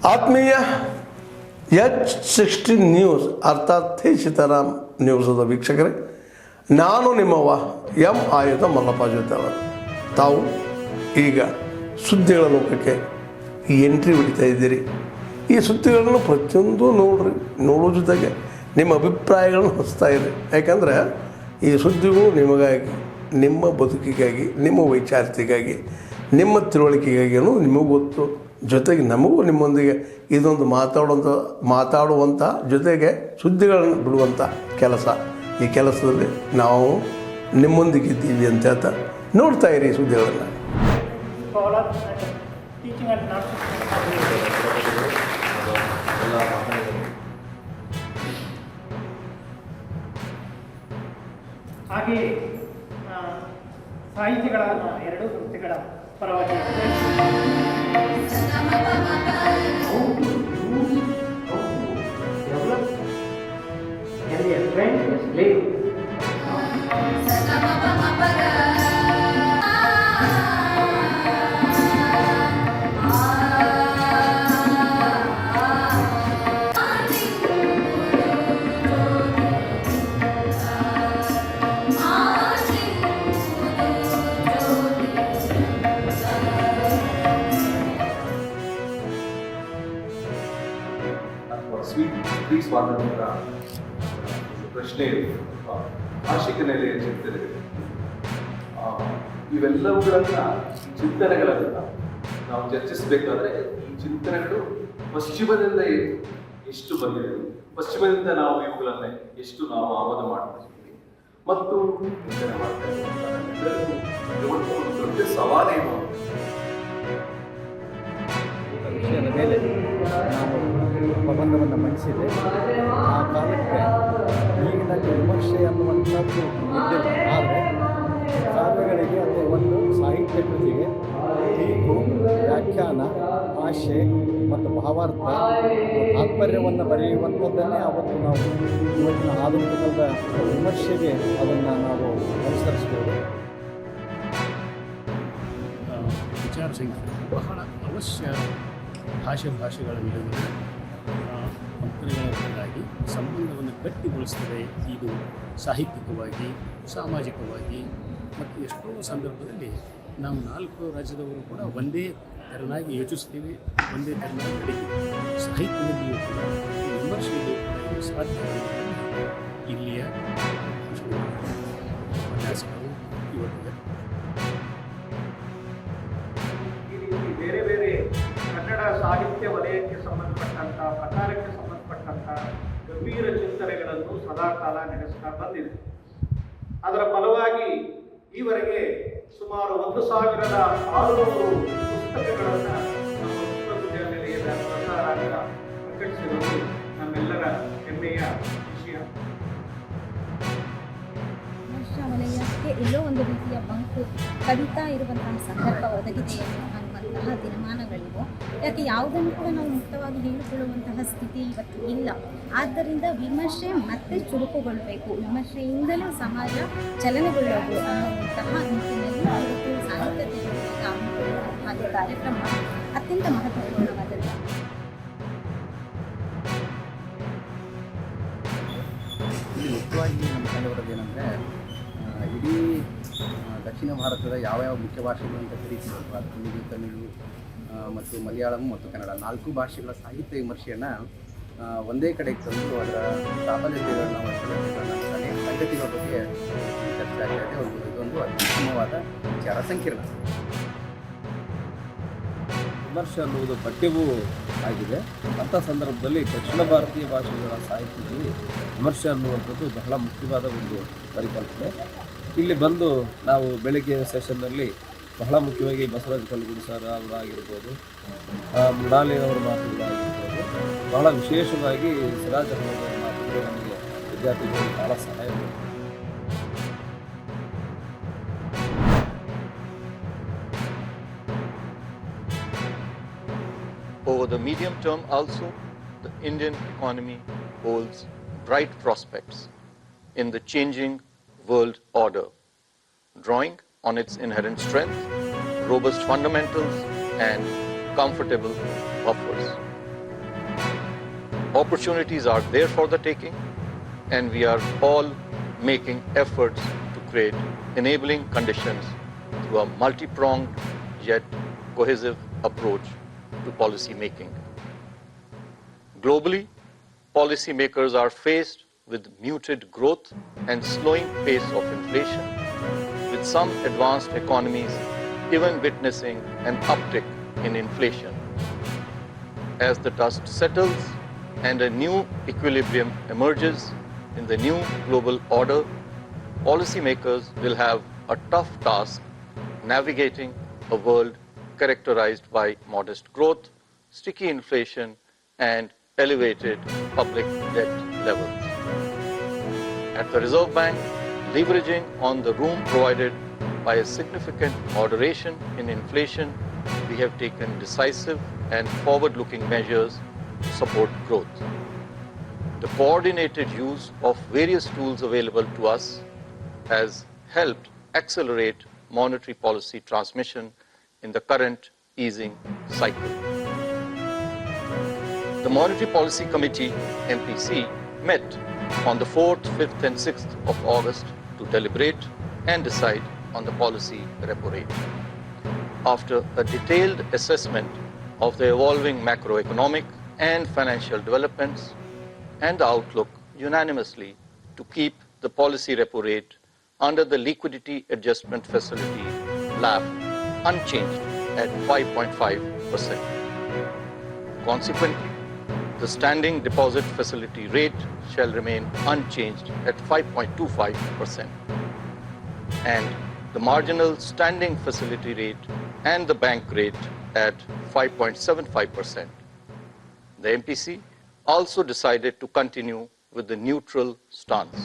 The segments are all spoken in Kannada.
ಆತ್ಮೀಯ H16 ನ್ಯೂಸ್ ಅರ್ಥಾತ್ ಥೇ ಸೀತಾರಾಮ್ ನ್ಯೂಸದ ವೀಕ್ಷಕರೇ, ನಾನು ನಿಮ್ಮವ ಎಂ ಆಯುಧ ಮಲ್ಲಪ್ಪ ಜೊತೆವ. ತಾವು ಈಗ ಸುದ್ದಿಗಳ ಲೋಕಕ್ಕೆ ಎಂಟ್ರಿ ಹೊಡಿತಾ ಇದ್ದೀರಿ. ಈ ಸುದ್ದಿಗಳನ್ನು ಪ್ರತಿಯೊಂದು ನೋಡೋ ಜೊತೆಗೆ ನಿಮ್ಮ ಅಭಿಪ್ರಾಯಗಳನ್ನು ಹೊಸ್ತಾ ಇರಿ. ಯಾಕಂದರೆ ಈ ಸುದ್ದಿಗಳು ನಿಮಗಾಗಿ, ನಿಮ್ಮ ಬದುಕಿಗಾಗಿ, ನಿಮ್ಮ ವೈಚಾರಿಕೆಗಾಗಿ, ನಿಮ್ಮ ತಿಳುವಳಿಕೆಗಾಗಿ ಅನ್ನೋದು ನಿಮಗೂ ಗೊತ್ತು. ಜೊತೆಗೆ ನಮಗೂ ನಿಮ್ಮೊಂದಿಗೆ ಇದೊಂದು ಮಾತಾಡುವಂಥ ಜೊತೆಗೆ ಸುದ್ದಿಗಳನ್ನು ಬಿಡುವಂಥ ಕೆಲಸ. ಈ ಕೆಲಸದಲ್ಲಿ ನಾವು ನಿಮ್ಮೊಂದಿಗಿದ್ದೀವಿ ಅಂತ ಹೇಳ್ತಾ ನೋಡ್ತಾ ಇರಿ ಸುದ್ದಿಗಳನ್ನು. ಹಾಗೆ ಸಾಹಿತಿಗಳ ಎರಡು ವೃತ್ತಿಗಳ ಪರವಾಗಿ ಸ್ತ್ರೀ ಸ್ವಾತಂತ್ರ್ಯ ಪ್ರಶ್ನೆ, ಭಾಷಿಕ ನೆಲೆಯ ಚಿಂತನೆಗಳು, ಇವೆಲ್ಲವುಗಳನ್ನ ಚಿಂತನೆಗಳನ್ನ ನಾವು ಚರ್ಚಿಸಬೇಕಾದ್ರೆ ಈ ಚಿಂತನೆಗಳು ಪಶ್ಚಿಮದಿಂದ ಎಷ್ಟು ಬಂದಿದೆ, ಪಶ್ಚಿಮದಿಂದ ನಾವು ಇವುಗಳನ್ನ ಎಷ್ಟು ನಾವು ಆಮದು ಮಾಡ್ತಿದ್ದೀವಿ ಮತ್ತು ಚಿಂತನೆ ಮಾಡ್ತಾ ಇದ್ದೀವಿ. ಒಂದು ದೊಡ್ಡ ಸವಾಲೇನು ವಿಷಯದ ಮೇಲೆ ನಾವು ಪ್ರಬಂಧವನ್ನು ಮಂಡಿಸಿದೆ. ಆ ಕಾಲಕ್ಕೆ ಈಗಿನ ವಿಮರ್ಶೆ ಅನ್ನುವಂಥದ್ದು ಇದ್ದಿಲ್ಲ. ಆದರೆ ಕಾವ್ಯಗಳಿಗೆ ಅಥವಾ ಒಂದು ಸಾಹಿತ್ಯ ಕೃತಿಗೆ ತೀರ್ಪು, ವ್ಯಾಖ್ಯಾನ, ಭಾಷೆ ಮತ್ತು ಭಾವಾರ್ಥ, ತಾತ್ಪರ್ಯವನ್ನು ಬರೆಯುವಂಥದ್ದನ್ನೇ ಅವತ್ತು ನಾವು ಇವತ್ತಿನ ಆಧುನಿಕದ ವಿಮರ್ಶೆಗೆ ಅದನ್ನು ನಾವು ಅನುಸರಿಸ್ಬೋದು. ವಿಚಾರ ಸಂಕಿರಣ ಬಹಳ ಅವಶ್ಯ. ಭಾಷೆಗಳ ನಡುವಿನ ಅಂತರಗಳಿಗಾಗಿ ಸಂಬಂಧವನ್ನು ಗಟ್ಟಿಗೊಳಿಸ್ತದೆ. ಇದು ಸಾಹಿತ್ಯಿಕವಾಗಿ, ಸಾಮಾಜಿಕವಾಗಿ ಮತ್ತು ಎಷ್ಟೋ ಸಂದರ್ಭದಲ್ಲಿ ನಾವು 4 ರಾಜ್ಯದವರು ಕೂಡ ಒಂದೇ ತೆರನಾಗಿ ಯೋಚಿಸ್ತೀವಿ, ಒಂದೇ ತೆರನಾಗಿ ನಡೀತೀವಿ. ಸಾಹಿತ್ಯದಲ್ಲಿಯೂ ಕೂಡ ವಿಮರ್ಶೆಯಲ್ಲಿಯೂ ಕೂಡ ಇದು ಸಾಧ್ಯ. ಇಲ್ಲಿಯ ಉಪನ್ಯಾಸಕರು ಇವತ್ತು ಬೇರೆ ಬೇರೆ ಕನ್ನಡ ಸಾಹಿತ್ಯ ವಲಯಕ್ಕೆ ಸಂಬಂಧಪಟ್ಟಂಥ, ಪ್ರಕಾರಕ್ಕೆ ಸಂಬಂಧಪಟ್ಟಂಥ ಗಂಭೀರ ಚಿಂತನೆಗಳನ್ನು ಸದಾಕಾಲ ನಡೆಸ್ತಾ ಬಂದಿದೆ. ಅದರ ಫಲವಾಗಿ ಈವರೆಗೆ ಸುಮಾರು 1600 ಪುಸ್ತಕಗಳನ್ನು ನಮ್ಮ ವಿಶ್ವವಿದ್ಯಾನಿಲಯದ ಪ್ರಸಾರಾಂಗ ಪ್ರಕಟಿಸಿರುವುದು ನಮ್ಮೆಲ್ಲರ ಹೆಮ್ಮೆಯ ವಿಷಯ. ವಲಯಕ್ಕೆ ಎಲ್ಲೋ ಒಂದು ರೀತಿಯ ಬಂಕು ಕಡಿತಾ ಇರುವಂತಹ ಸಂದರ್ಭ ಒದಗಿದೆ ಅನ್ನುವಂತಹ ದಿನಮಾನಗಳಿವೆ. ಯಾಕೆ ಯಾವುದನ್ನು ಕೂಡ ನಾವು ಮುಕ್ತವಾಗಿ ಹೇಳಿಕೊಳ್ಳುವಂತಹ ಸ್ಥಿತಿ ಇವತ್ತು ಇಲ್ಲ. ಆದ್ದರಿಂದ ವಿಮರ್ಶೆ ಮತ್ತೆ ಚುರುಕುಗೊಳ್ಳಬೇಕು, ವಿಮರ್ಶೆಯಿಂದಲೇ ಸಮಾಜ ಚಲನೆಗೊಳ್ಳೋದು ಅನ್ನುವಂತಹ ನಿಟ್ಟಿನಲ್ಲಿ ಇವತ್ತು ಸಾಹಿತ್ಯತೆಯನ್ನು ಹಮ್ಮಿಕೊಳ್ಳುವಂತಹ ಕಾರ್ಯಕ್ರಮ ಅತ್ಯಂತ ಮಹತ್ವಪೂರ್ಣವಾದದ್ದು. ಮುಖ್ಯವಾಗಿ ನಮ್ಮ ಕಂಡುಬರೋದು ಏನಂದರೆ, ಇಡೀ ದಕ್ಷಿಣ ಭಾರತದ ಯಾವ ಮುಖ್ಯ ಭಾಷೆಗಳು ಅಂತ ಕರೀತೀವಲ್ವ, ತಮಿಳು ಮತ್ತು ಮಲಯಾಳಂ ಮತ್ತು ಕನ್ನಡ 4 ಭಾಷೆಗಳ ಸಾಹಿತ್ಯ ವಿಮರ್ಶೆಯನ್ನು ಒಂದೇ ಕಡೆಗೆ ತಂದು ಅದರ ಪ್ರಾಬಲ್ಯತೆಗಳನ್ನ, ಸಂಗತಿಗಳ ಬಗ್ಗೆ ಚರ್ಚೆ ಆಗ್ತಾಯಿದೆ. ಇದೊಂದು ಅತ್ಯುತ್ತಮವಾದ ವಿಚಾರ ಸಂಕಿರಣ. ವಿಮರ್ಶೆ ಅನ್ನುವುದು ಪಠ್ಯವೂ ಆಗಿದೆ. ಅಂಥ ಸಂದರ್ಭದಲ್ಲಿ ದಕ್ಷಿಣ ಭಾರತೀಯ ಭಾಷೆಗಳ ಸಾಹಿತ್ಯದಲ್ಲಿ ವಿಮರ್ಶೆ ಅನ್ನುವಂಥದ್ದು ಬಹಳ ಮುಖ್ಯವಾದ ಒಂದು ಪರಿಕಲ್ಪನೆ. ಇಲ್ಲಿ ಬಂದು ನಾವು ಬೆಳಗ್ಗೆ ಸೆಷನ್ನಲ್ಲಿ ಬಹಳ ಮುಖ್ಯವಾಗಿ ಬಸವರಾಜ ಕಲ್ಗುಡಿ ಸರ್ ಅವರಾಗಿರ್ಬೋದು, ಮೃಣಾಲಿಯವರ ಮಾತುಗಳಾಗಿರ್ಬೋದು, ಬಹಳ ವಿಶೇಷವಾಗಿ ಸಿರಾಜ್ ಅಹಮದ್ ಅವರ ಮಾತುಗಳು ನಮಗೆ ವಿದ್ಯಾರ್ಥಿಗಳು ಬಹಳ ಸಹಾಯ ಮಾಡಿದೆ. Over the medium term also, the Indian economy holds bright prospects in the changing world order, drawing on its inherent strength, robust fundamentals, and comfortable buffers. Opportunities are there for the taking, and we are all making efforts to create enabling conditions through a multi-pronged yet cohesive approach to policy making. Globally, policymakers are faced with muted growth and slowing pace of inflation, with some advanced economies even witnessing an uptick in inflation. As the dust settles and a new equilibrium emerges in the new global order, policymakers will have a tough task navigating a world characterized by modest growth, sticky inflation, and elevated public debt levels. At the Reserve Bank, leveraging on the room provided by a significant moderation in inflation, we have taken decisive and forward-looking measures to support growth. The coordinated use of various tools available to us has helped accelerate monetary policy transmission in the current easing cycle. The Monetary Policy Committee, MPC, met on the 4th, 5th and 6th of August to deliberate and decide on the policy repo rate. After a detailed assessment of the evolving macroeconomic and financial developments and the outlook, unanimously to keep the policy repo rate under the Liquidity Adjustment Facility (LAF) unchanged at 5.5%. Consequently, the standing deposit facility rate shall remain unchanged at 5.25%, and the marginal standing facility rate and the bank rate at 5.75%. The MPC also decided to continue with the neutral stance.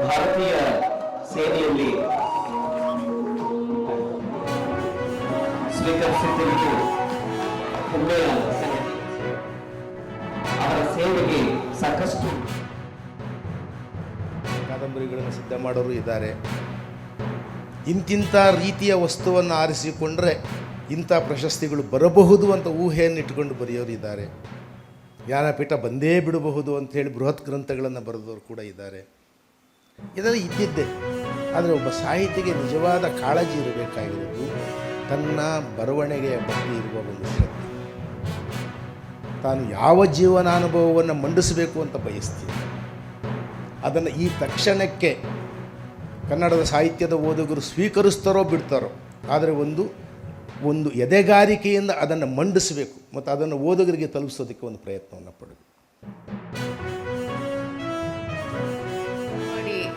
ಭಾರತೀಯ ಸೇನೆಯಲ್ಲಿ ಸ್ವೀಕರಿಸುತ್ತಿರುವುದು ಹೆಮ್ಮೆಯ ಸಂಗತಿ. ಅವರ ಸೇವೆಗೆ ಸಾಕಷ್ಟು ಕಾದಂಬರಿಗಳನ್ನು ಸಿದ್ಧ ಮಾಡೋರು ಇದ್ದಾರೆ. ಇಂತಿಂಥ ರೀತಿಯ ವಸ್ತುವನ್ನು ಆರಿಸಿಕೊಂಡ್ರೆ ಇಂಥ ಪ್ರಶಸ್ತಿಗಳು ಬರಬಹುದು ಅಂತ ಊಹೆಯನ್ನು ಇಟ್ಕೊಂಡು ಬರೆಯೋರು ಇದ್ದಾರೆ. ಜ್ಞಾನಪೀಠ ಬಂದೇ ಬಿಡಬಹುದು ಅಂಥೇಳಿ ಬೃಹತ್ ಗ್ರಂಥಗಳನ್ನು ಬರೆದವರು ಕೂಡ ಇದ್ದಾರೆ. ಇದೆಲ್ಲ ಇದ್ದಿದ್ದೆ. ಆದರೆ ಒಬ್ಬ ಸಾಹಿತಿಗೆ ನಿಜವಾದ ಕಾಳಜಿ ಇರಬೇಕಾಗಿರೋದು ತನ್ನ ಬರವಣಿಗೆಯ ಬಗ್ಗೆ ಇರುವ ಒಂದು ಶ್ರದ್ಧೆ. ತಾನು ಯಾವ ಜೀವನಾನುಭವವನ್ನು ಮಂಡಿಸಬೇಕು ಅಂತ ಬಯಸ್ತೀನಿ, ಅದನ್ನು ಈ ತಕ್ಷಣಕ್ಕೆ ಕನ್ನಡದ ಸಾಹಿತ್ಯದ ಓದುಗರು ಸ್ವೀಕರಿಸ್ತಾರೋ ಬಿಡ್ತಾರೋ, ಆದರೆ ಒಂದು ಎದೆಗಾರಿಕೆಯಿಂದ ಅದನ್ನು ಮಂಡಿಸಬೇಕು ಮತ್ತು ಅದನ್ನು ಓದುಗರಿಗೆ ತಲುಪಿಸೋದಕ್ಕೆ ಒಂದು ಪ್ರಯತ್ನವನ್ನು ಪಡಬೇಕು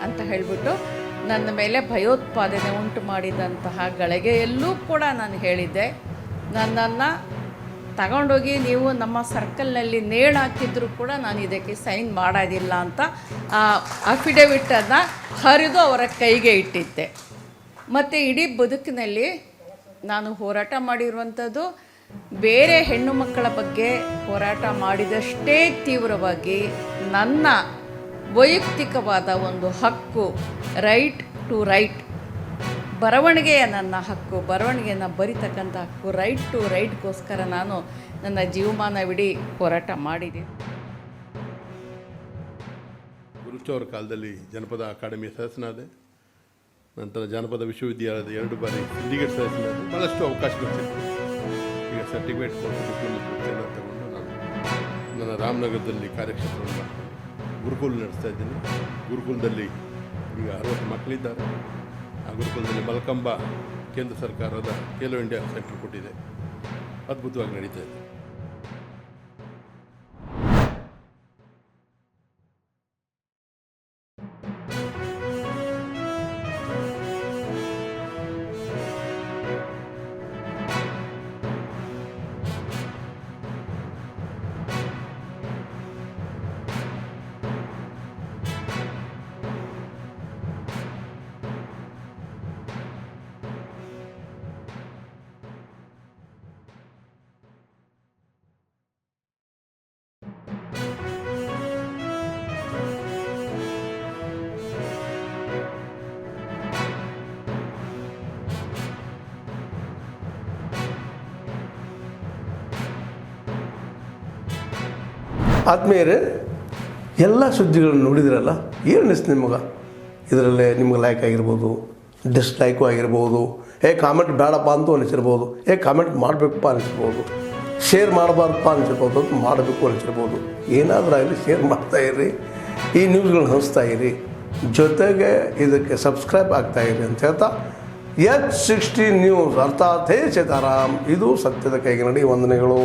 ಅಂತ ಹೇಳಿಬಿಟ್ಟು ನನ್ನ ಮೇಲೆ ಭಯೋತ್ಪಾದನೆ ಉಂಟು ಮಾಡಿದಂತಹ ಗಳಿಗೆಯಲ್ಲೂ ಕೂಡ ನಾನು ಹೇಳಿದ್ದೆ, ನನ್ನನ್ನು ತಗೊಂಡೋಗಿ ನೀವು ನಮ್ಮ ಸರ್ಕಲ್ನಲ್ಲಿ ನೇಣು ಹಾಕಿದ್ರು ಕೂಡ ನಾನು ಇದಕ್ಕೆ ಸೈನ್ ಮಾಡೋದಿಲ್ಲ ಅಂತ ಆ ಅಫಿಡವಿಟನ್ನು ಹರಿದು ಅವರ ಕೈಗೆ ಇಟ್ಟಿದ್ದೆ. ಮತ್ತು ಇಡೀ ಬದುಕಿನಲ್ಲಿ ನಾನು ಹೋರಾಟ ಮಾಡಿರುವಂಥದ್ದು ಬೇರೆ ಹೆಣ್ಣು ಮಕ್ಕಳ ಬಗ್ಗೆ ಹೋರಾಟ ಮಾಡಿದಷ್ಟೇ ತೀವ್ರವಾಗಿ ನನ್ನ ವೈಯಕ್ತಿಕವಾದ ಒಂದು ಹಕ್ಕು, ರೈಟ್ ಟು ರೈಟ್, ಬರವಣಿಗೆಯ ನನ್ನ ಹಕ್ಕು, ಬರವಣಿಗೆಯನ್ನು ಬರಿತಕ್ಕಂಥ ಹಕ್ಕು, ರೈಟ್ ಟು ರೈಟ್ಗೋಸ್ಕರ ನಾನು ನನ್ನ ಜೀವಮಾನವಿಡೀ ಹೋರಾಟ ಮಾಡಿದೆ. ಗುರುಚೌರ ಕಾಲದಲ್ಲಿ ಜನಪದ ಅಕಾಡೆಮಿಯ ಸದಸ್ಯನಾದೆ. ನಂತರ ಜಾನಪದ ವಿಶ್ವವಿದ್ಯಾಲಯದ 2 ಬಾರಿ ಸಿಂಡಿಕೇಟ್ ಸದಸ್ಯನಾದೆ. ಭಾಳಷ್ಟು ಅವಕಾಶಗಳು ಸಿಕ್ತು. ಈಗ ಸರ್ಟಿಫಿಕೇಟ್ ಕೊಟ್ಟು ಡಿಪ್ಲೊಮಾ ಕೋರ್ಸೆಲ್ಲ ತಗೊಂಡು ನಾನು ನನ್ನ ರಾಮನಗರದಲ್ಲಿ ಕಾರ್ಯಕ್ಷೇತ್ರವನ್ನು ಮಾಡ್ತೀನಿ. ಗುರುಕುಲ ನಡೆಸ್ತಾ ಇದ್ದೀನಿ. ಗುರುಕುಲದಲ್ಲಿ ಈಗ 60 ಮಕ್ಕಳಿದ್ದಾರೆ. ಆ ಗುರುಕುಲದಲ್ಲಿ ಮಲ್ಕಂಬ ಕೇಂದ್ರ ಸರ್ಕಾರದ ಖೇಲೋ ಇಂಡಿಯಾ ಸೆಂಟರ್ ಕೊಟ್ಟಿದೆ. ಅದ್ಭುತವಾಗಿ ನಡೀತಾ ಇದೆ. ಆದ್ಮೇಲೆ ಎಲ್ಲ ಸುದ್ದಿಗಳನ್ನು ನೋಡಿದ್ರಲ್ಲ, ಏನು ಅನಿಸ್ತು ನಿಮಗೆ? ಇದರಲ್ಲೇ ನಿಮ್ಗೆ ಲೈಕ್ ಆಗಿರ್ಬೋದು, ಡಿಸ್ಲೈಕು ಆಗಿರ್ಬೋದು, ಕಾಮೆಂಟ್ ಬೇಡಪ್ಪ ಅಂತೂ ಅನಿಸಿರ್ಬೋದು, ಕಾಮೆಂಟ್ ಮಾಡಬೇಕಪ್ಪ ಅನಿಸಿರ್ಬೋದು, ಶೇರ್ ಮಾಡಬಾರ್ದಪ್ಪ ಅನಿಸಿರ್ಬೋದು, ಅದು ಮಾಡಬೇಕು ಅನಿಸಿರ್ಬೋದು. ಏನಾದರೂ ಆಗಲಿ ಶೇರ್ ಮಾಡ್ತಾಯಿರಿ, ಈ ನ್ಯೂಸ್ಗಳನ್ನ ಹಂಚ್ತಾ ಇರಿ, ಜೊತೆಗೆ ಇದಕ್ಕೆ ಸಬ್ಸ್ಕ್ರೈಬ್ ಆಗ್ತಾಯಿರಿ ಅಂತ ಹೇಳ್ತಾ H16 ನ್ಯೂಸ್ ಅರ್ಥಾತ್ ಹೇ ಸೀತಾರಾಮ್, ಇದು ಸತ್ಯದ ಕೈಗೆ ನಡಿ. ವಂದನೆಗಳು.